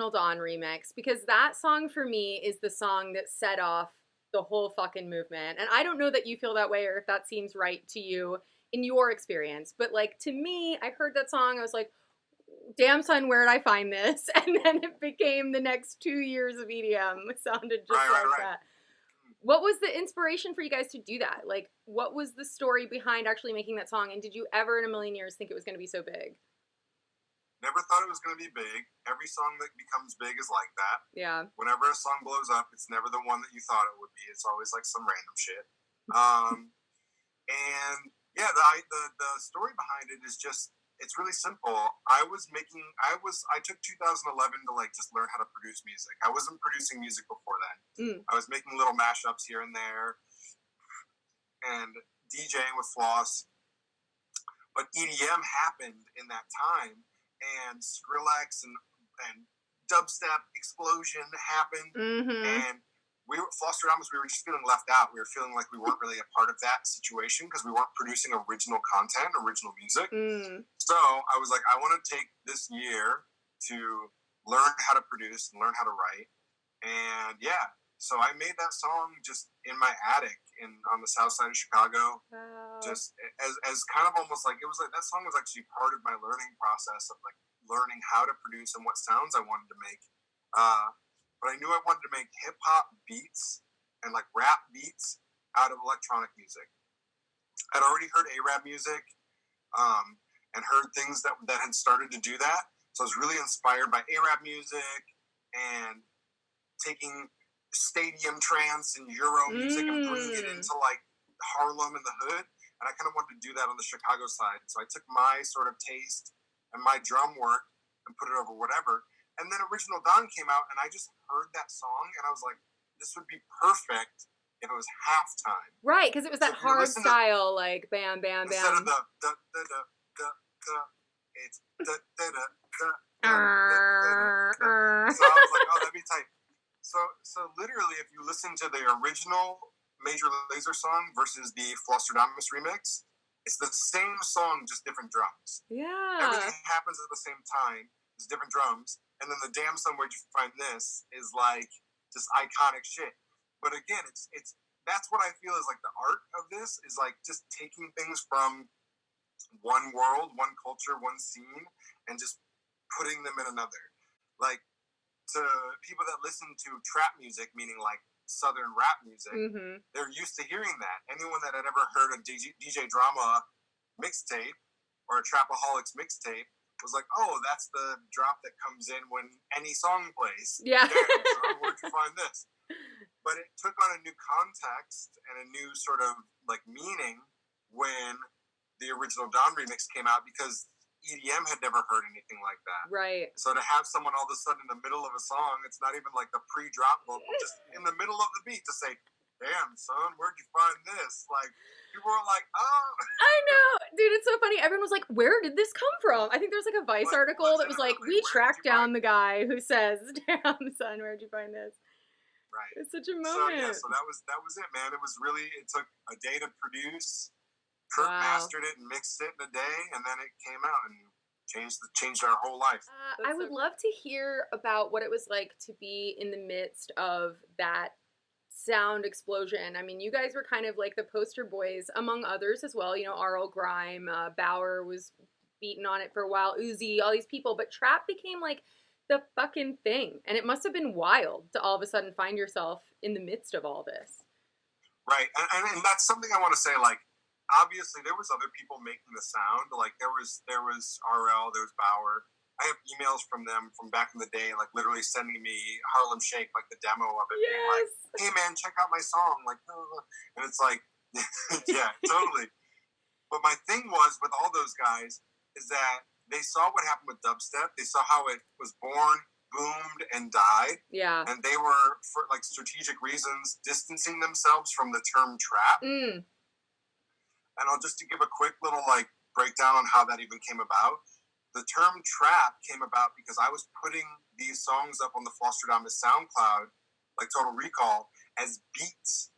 original Dawn remix, because that song for me is the song that set off the whole fucking movement. And I don't know that you feel that way or if that seems right to you in your experience, but like to me, I heard that song, I was like, damn son, where did I find this? And then it became the next 2 years of EDM. It sounded just that. What was the inspiration for you guys to do that? Like, what was the story behind actually making that song? And did you ever in a million years think it was going to be so big? Never thought it was going to be big. Every song that becomes big is like that. Yeah. Whenever a song blows up, it's never the one that you thought it would be. It's always like some random shit. And yeah, the story behind it is just, it's really simple. I took 2011 to like just learn how to produce music. I wasn't producing music before then. I was making little mashups here and there and DJing with Floss. But EDM happened in that time, and Skrillex and dubstep explosion happened. And Flosstradamus, we were just feeling left out. We were feeling like we weren't really a part of that situation because we weren't producing original content, original music. So I was like, I want to take this year to learn how to produce and learn how to write. And yeah, so I made that song just in my attic on the south side of Chicago. Wow. Just as kind of almost like, it was like, that song was actually part of my learning process of like learning how to produce and what sounds I wanted to make. But I knew I wanted to make hip-hop beats and like rap beats out of electronic music. I'd already heard A-rap music and heard things that had started to do that. So I was really inspired by A-rap music and taking stadium trance and Euro music and bringing it into like Harlem and the hood. And I kind of wanted to do that on the Chicago side. So I took my sort of taste and my drum work and put it over whatever. And then Original Dawn came out, and I just heard that song, and I was like, this would be perfect if it was halftime. Right, because it was that hard style, like, bam, bam, bam. Instead of the, it's so I was like, oh, that'd be tight. So literally, if you listen to the original Major Lazer song versus the Flosstradamus remix, it's the same song, just different drums. Yeah. Everything happens at the same time. There's different drums. And then the damn son, where'd you find this is like just iconic shit. But again, it's that's what I feel is like the art of this is like just taking things from one world, one culture, one scene, and just putting them in another. Like to people that listen to trap music, meaning like Southern rap music, they're used to hearing that. Anyone that had ever heard a DJ Drama mixtape or a Trapaholics mixtape was like, oh, that's the drop that comes in when any song plays. Yeah. Damn, son, where'd you find this? But it took on a new context and a new sort of like meaning when the Original Dawn remix came out because EDM had never heard anything like that. Right. So to have someone all of a sudden in the middle of a song, it's not even like the pre-drop vocal, just in the middle of the beat to say, damn, son, where'd you find this? Like, people were like, oh. I know. Dude, it's so funny. Everyone was like, where did this come from? I think there's like a Vice article that was like, we tracked down the guy who says, damn, son, where'd you find this? Right. It's such a moment. So that was it, man. It was really, it took a day to produce. Kurt mastered it and mixed it in a day, and then it came out and changed our whole life. I would love to hear about what it was like to be in the midst of that sound explosion. I mean, you guys were kind of like the poster boys, among others as well. You know, R.L. Grime, Bauer was beating on it for a while, Uzi, all these people. But trap became like the fucking thing. And it must have been wild to all of a sudden find yourself in the midst of all this. Right. And that's something I want to say, like, obviously there was other people making the sound. Like there was RL, there was Bauer. I have emails from them from back in the day, like literally sending me Harlem Shake, like the demo of it, being like, hey man, check out my song. Like, and it's like, yeah, totally. But my thing was with all those guys is that they saw what happened with dubstep. They saw how it was born, boomed, and died. Yeah. And they were, for like strategic reasons, distancing themselves from the term trap. And I'll just to give a quick little like breakdown on how that even came about. The term trap came about because I was putting these songs up on the Flosstradamus SoundCloud, like Total Recall, as beats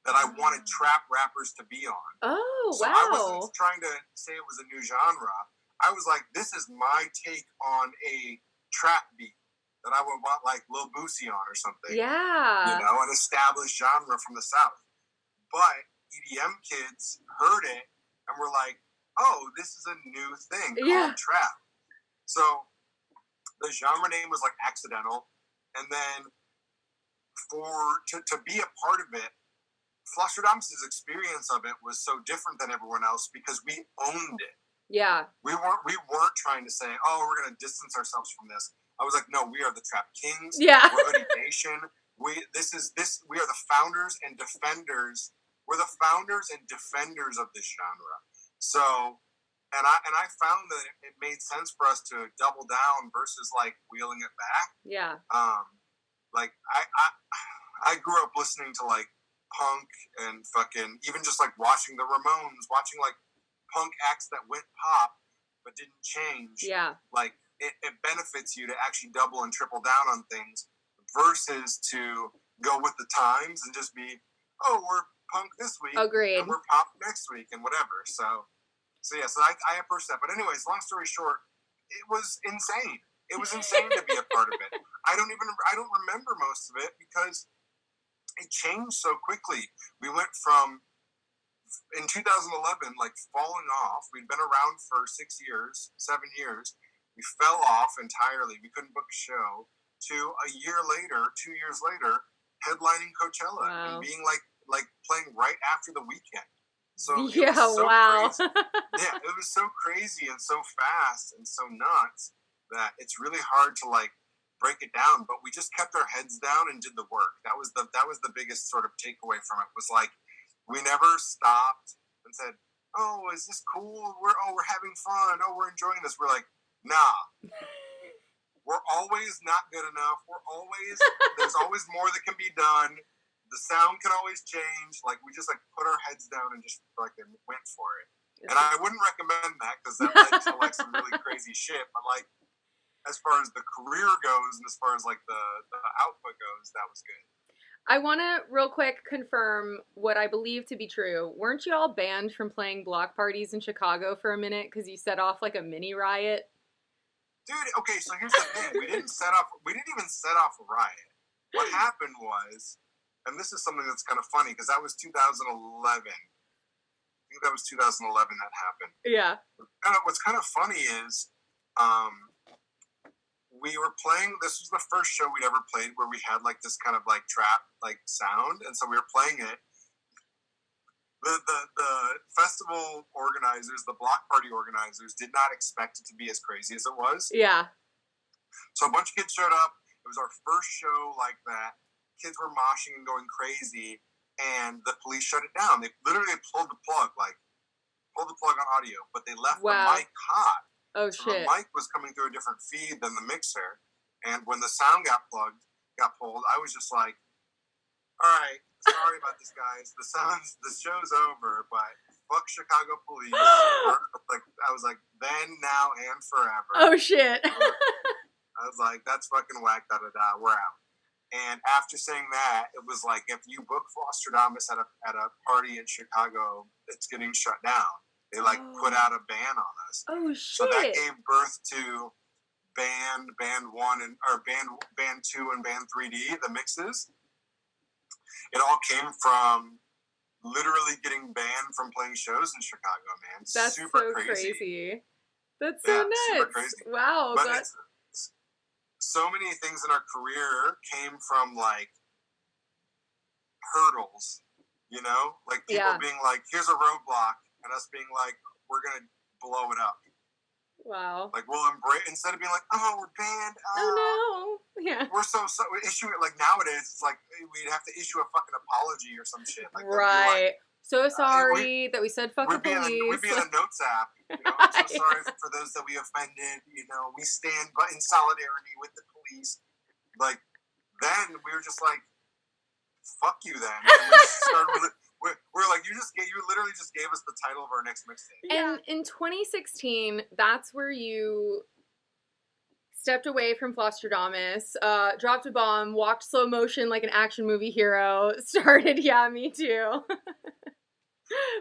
that I wanted trap rappers to be on. Oh, so I wasn't trying to say it was a new genre. I was like, this is my take on a trap beat. that I would want like Lil Boosie on or something. Yeah. You know, an established genre from the South. But EDM kids heard it and were like, oh, this is a new thing called trap. So the genre name was like accidental. And then to be a part of it, Flosstradamus' experience of it was so different than everyone else because we owned it. Yeah. We weren't trying to say, oh, we're going to distance ourselves from this. I was like, no, we are the Trap Kings. Yeah. We're Hoodie Nation. We are the founders and defenders. We're the founders and defenders of this genre. So, and I found that it made sense for us to double down versus like wheeling it back. Yeah. Like I grew up listening to like punk and fucking even just like watching the Ramones, watching like punk acts that went pop but didn't change. Yeah. Like it benefits you to actually double and triple down on things versus to go with the times and just be, oh, we're punk this week. Agreed. And we're pop next week and whatever. So I approached that. But anyways, long story short, it was insane. It was insane to be a part of it. I don't remember most of it because it changed so quickly. We went from in 2011, like falling off. We'd been around for 7 years. We fell off entirely. We couldn't book a show. To a year later, 2 years later, headlining Coachella and being like playing right after the weekend. So yeah, so wow. Yeah, it was so crazy and so fast and so nuts that it's really hard to like break it down. But we just kept our heads down and did the work. That was the biggest sort of takeaway from it. Was like we never stopped and said, "Oh, is this cool? We're having fun. Oh, we're enjoying this." We're like, nah. We're always not good enough. There's always more that can be done. The sound can always change. Like, we just, like, put our heads down and just, like, went for it. And I wouldn't recommend that because that led to, like, some really crazy shit. But, like, as far as the career goes and as far as, like, the output goes, that was good. I want to real quick confirm what I believe to be true. Weren't you all banned from playing block parties in Chicago for a minute because you set off, like, a mini riot? Dude, okay, so here's the thing. We didn't even set off a riot. What happened was, and this is something that's kind of funny because that was 2011. I think that was 2011 that happened. Yeah. What's kind of funny is we were playing, this was the first show we'd ever played where we had like this kind of like trap like sound. And so we were playing it. The festival organizers, the block party organizers, did not expect it to be as crazy as it was. Yeah. So a bunch of kids showed up. It was our first show like that. Kids were moshing and going crazy, and the police shut it down. They literally pulled the plug on audio, but they left the mic hot. Oh, so shit. The mic was coming through a different feed than the mixer, and when the sound got pulled, I was just like, all right, sorry about this, guys. The show's over, but fuck Chicago police. Like, I was like, then, now, and forever. Oh, shit. I was like, that's fucking whack, da-da-da, we're out. And after saying that, it was like, if you book Flosstradamus at a party in Chicago, it's getting shut down. They, like, put out a ban on us. Oh, shit. So that gave birth to Band 1, Band 2, and Band 3D, the mixes. It all came from literally getting banned from playing shows in Chicago, man. That's super so crazy. That's so nuts. Super crazy. Wow. But so many things in our career came from, like, hurdles, you know? Like, people being like, here's a roadblock, and us being like, we're going to blow it up. Wow. Like, we'll embrace, instead of being like, oh, we're banned. Oh, no. Yeah. We're so issue it, like, nowadays, it's like, we'd have to issue a fucking apology or some shit. Like, right. So sorry that we said fuck the police. We'd be in a notes app. You know, I'm so sorry for those that we offended. You know, we stand in solidarity with the police. Like, then we were just like, fuck you then. And we started we're like, you literally just gave us the title of our next mixtape. And in 2016, that's where you stepped away from Flosstradamus, dropped a bomb, walked slow motion like an action movie hero, started YehMe2.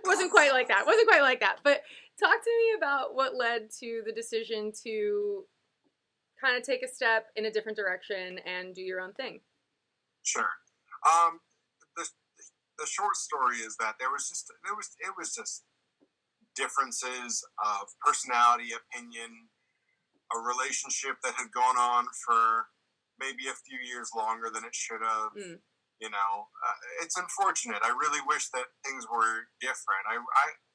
Wasn't quite like that. But talk to me about what led to the decision to kind of take a step in a different direction and do your own thing. Sure. The the short story is that it was just differences of personality, opinion, a relationship that had gone on for maybe a few years longer than it should have. You know, it's unfortunate. I really wish that things were different.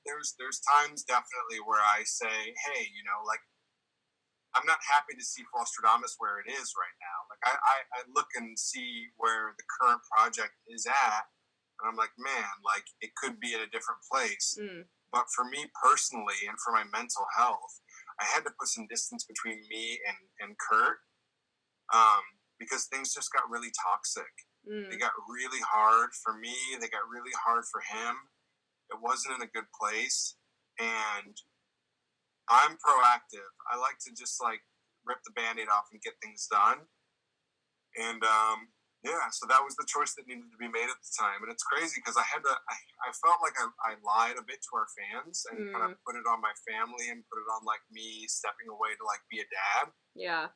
There's times definitely where I say, hey, you know, like, I'm not happy to see Flosstradamus where it is right now. Like, I look and see where the current project is at, and I'm like, man, like, it could be at a different place. But for me personally, and for my mental health, I had to put some distance between me and Kurt, because things just got really toxic. They got really hard for me. They got really hard for him. It wasn't in a good place, and I'm proactive. I like to just like rip the Band-Aid off and get things done. And yeah, so that was the choice that needed to be made at the time. And it's crazy because I felt like I lied a bit to our fans and kind of put it on my family and put it on like me stepping away to like be a dad. Yeah.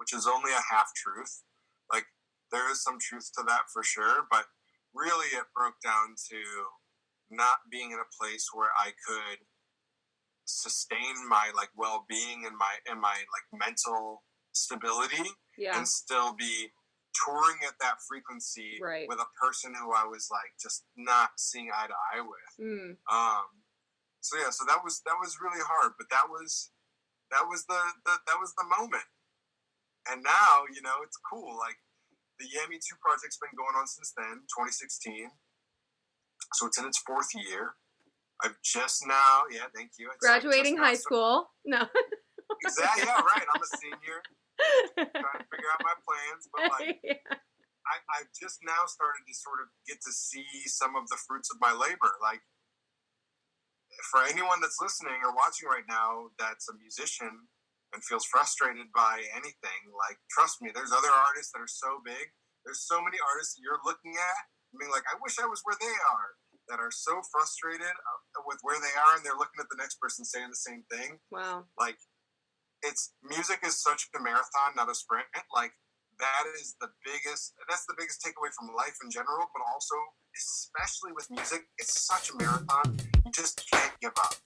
Which is only a half truth. Like, there is some truth to that for sure, but really it broke down to not being in a place where I could sustain my like well-being and my like mental stability, and still be touring at that frequency with a person who I was like just not seeing eye to eye with. So that was really hard, but that was the moment. And now, you know, it's cool. Like, the YehMe2 project's been going on since then, 2016. So it's in its 4th year. I've just now, thank you. Graduating high school. No. Exactly, yeah, right. I'm a senior. Trying to figure out my plans. But, like, I've just now started to sort of get to see some of the fruits of my labor. Like, for anyone that's listening or watching right now that's a musician and feels frustrated by anything, like, trust me, there's other artists that are so big. There's so many artists that you're looking at, I mean, like, I wish I was where they are, that are so frustrated with where they are, and they're looking at the next person saying the same thing. Wow. Like, music is such a marathon, not a sprint. Like, that's the biggest takeaway from life in general, but also, especially with music, it's such a marathon. You just can't give up.